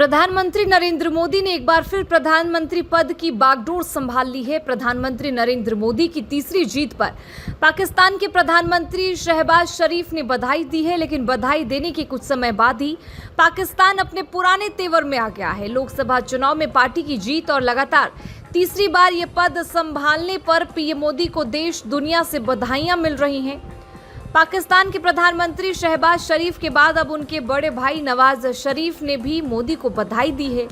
प्रधानमंत्री नरेंद्र मोदी ने एक बार फिर प्रधानमंत्री पद की बागडोर संभाल ली है। प्रधानमंत्री नरेंद्र मोदी की तीसरी जीत पर पाकिस्तान के प्रधानमंत्री शहबाज शरीफ ने बधाई दी है, लेकिन बधाई देने के कुछ समय बाद ही पाकिस्तान अपने पुराने तेवर में आ गया है। लोकसभा चुनाव में पार्टी की जीत और लगातार तीसरी बार ये पद संभालने पर पीएम मोदी को देश दुनिया से बधाइयां मिल रही हैं। पाकिस्तान के प्रधानमंत्री शहबाज शरीफ के बाद अब उनके बड़े भाई नवाज शरीफ ने भी मोदी को बधाई दी है।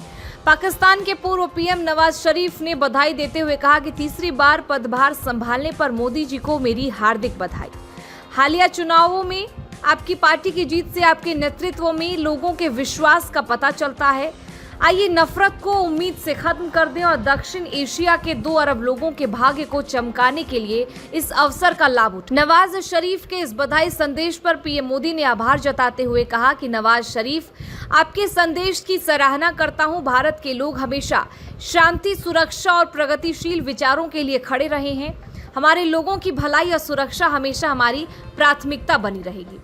पाकिस्तान के पूर्व पीएम नवाज शरीफ ने बधाई देते हुए कहा कि तीसरी बार पदभार संभालने पर मोदी जी को मेरी हार्दिक बधाई। हालिया चुनावों में आपकी पार्टी की जीत से आपके नेतृत्व में लोगों के विश्वास का पता चलता है। आइए नफरत को उम्मीद से खत्म कर दें और दक्षिण एशिया के 2 अरब लोगों के भाग्य को चमकाने के लिए इस अवसर का लाभ उठाएं। नवाज शरीफ के इस बधाई संदेश पर पीएम मोदी ने आभार जताते हुए कहा कि नवाज शरीफ, आपके संदेश की सराहना करता हूं। भारत के लोग हमेशा शांति, सुरक्षा और प्रगतिशील विचारों के लिए खड़े रहे हैं। हमारे लोगों की भलाई और सुरक्षा हमेशा हमारी प्राथमिकता बनी रहेगी।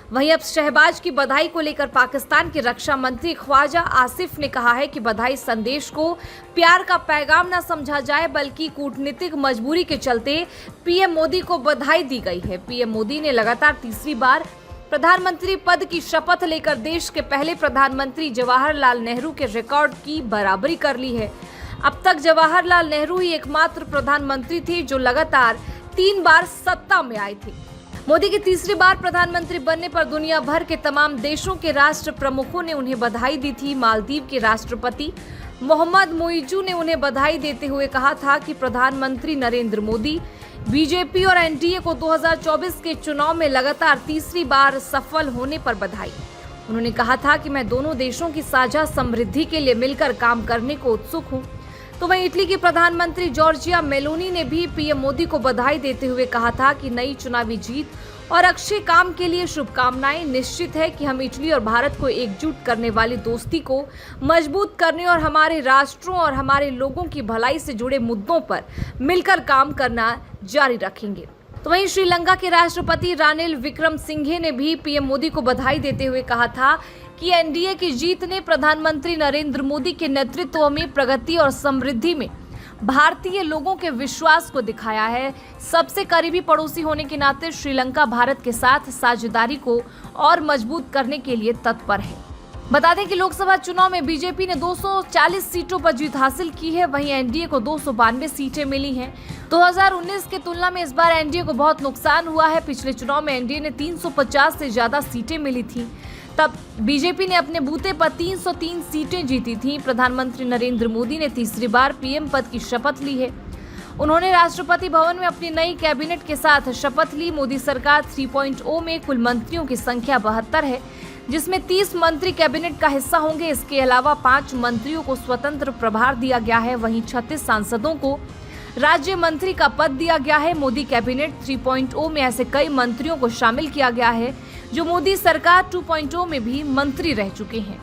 वहीं अब शहबाज की बधाई को लेकर पाकिस्तान के रक्षा मंत्री ख्वाजा आसिफ ने कहा है कि बधाई संदेश को प्यार का पैगाम न समझा जाए, बल्कि कूटनीतिक मजबूरी के चलते पीएम मोदी को बधाई दी गई है। पीएम मोदी ने लगातार तीसरी बार प्रधानमंत्री पद की शपथ लेकर देश के पहले प्रधानमंत्री जवाहरलाल नेहरू के रिकॉर्ड की बराबरी कर ली है। अब तक जवाहरलाल नेहरू ही एकमात्र प्रधानमंत्री थे जो लगातार 3 बार सत्ता में आए थे। मोदी की तीसरी बार प्रधानमंत्री बनने पर दुनिया भर के तमाम देशों के राष्ट्र प्रमुखों ने उन्हें बधाई दी थी। मालदीव के राष्ट्रपति मोहम्मद मोइजू ने उन्हें बधाई देते हुए कहा था कि प्रधानमंत्री नरेंद्र मोदी, बीजेपी और एनडीए को 2024 के चुनाव में लगातार तीसरी बार सफल होने पर बधाई। उन्होंने कहा था कि मैं दोनों देशों की साझा समृद्धि के लिए मिलकर काम करने को उत्सुक हूँ। तो वहीं इटली की प्रधानमंत्री जॉर्जिया मेलोनी ने भी पीएम मोदी को बधाई देते हुए कहा था कि नई चुनावी जीत और अक्षय काम के लिए शुभकामनाएं। निश्चित है कि हम इटली और भारत को एकजुट करने वाली दोस्ती को मजबूत करने और हमारे राष्ट्रों और हमारे लोगों की भलाई से जुड़े मुद्दों पर मिलकर काम करना जारी रखेंगे। तो वहीं श्रीलंका के राष्ट्रपति रानिल विक्रमसिंघे ने भी पीएम मोदी को बधाई देते हुए कहा था कि एनडीए की जीत ने प्रधानमंत्री नरेंद्र मोदी के नेतृत्व में प्रगति और समृद्धि में भारतीय लोगों के विश्वास को दिखाया है। सबसे करीबी पड़ोसी होने के नाते श्रीलंका भारत के साथ साझेदारी को और मजबूत करने के लिए तत्पर है। बता दें कि लोकसभा चुनाव में बीजेपी ने 240 सीटों पर जीत हासिल की है, वहीं एनडीए को 292 सीटें मिली हैं। 2019 की तुलना में इस बार एनडीए को बहुत नुकसान हुआ है। पिछले चुनाव में एनडीए ने 350 से ज्यादा सीटें मिली थी, तब बीजेपी ने अपने बूते पर 303 सीटें जीती थीं। प्रधानमंत्री नरेंद्र मोदी ने तीसरी बार पीएम पद की शपथ ली है। उन्होंने राष्ट्रपति भवन में अपनी नई कैबिनेट के साथ शपथ ली। मोदी सरकार 3.0 में कुल मंत्रियों की संख्या 72 है, जिसमें 30 मंत्री कैबिनेट का हिस्सा होंगे। इसके अलावा 5 मंत्रियों को स्वतंत्र प्रभार दिया गया है। वहीं 36 सांसदों को राज्य मंत्री का पद दिया गया है। मोदी कैबिनेट 3.0 में ऐसे कई मंत्रियों को शामिल किया गया है जो मोदी सरकार 2.0 में भी मंत्री रह चुके हैं।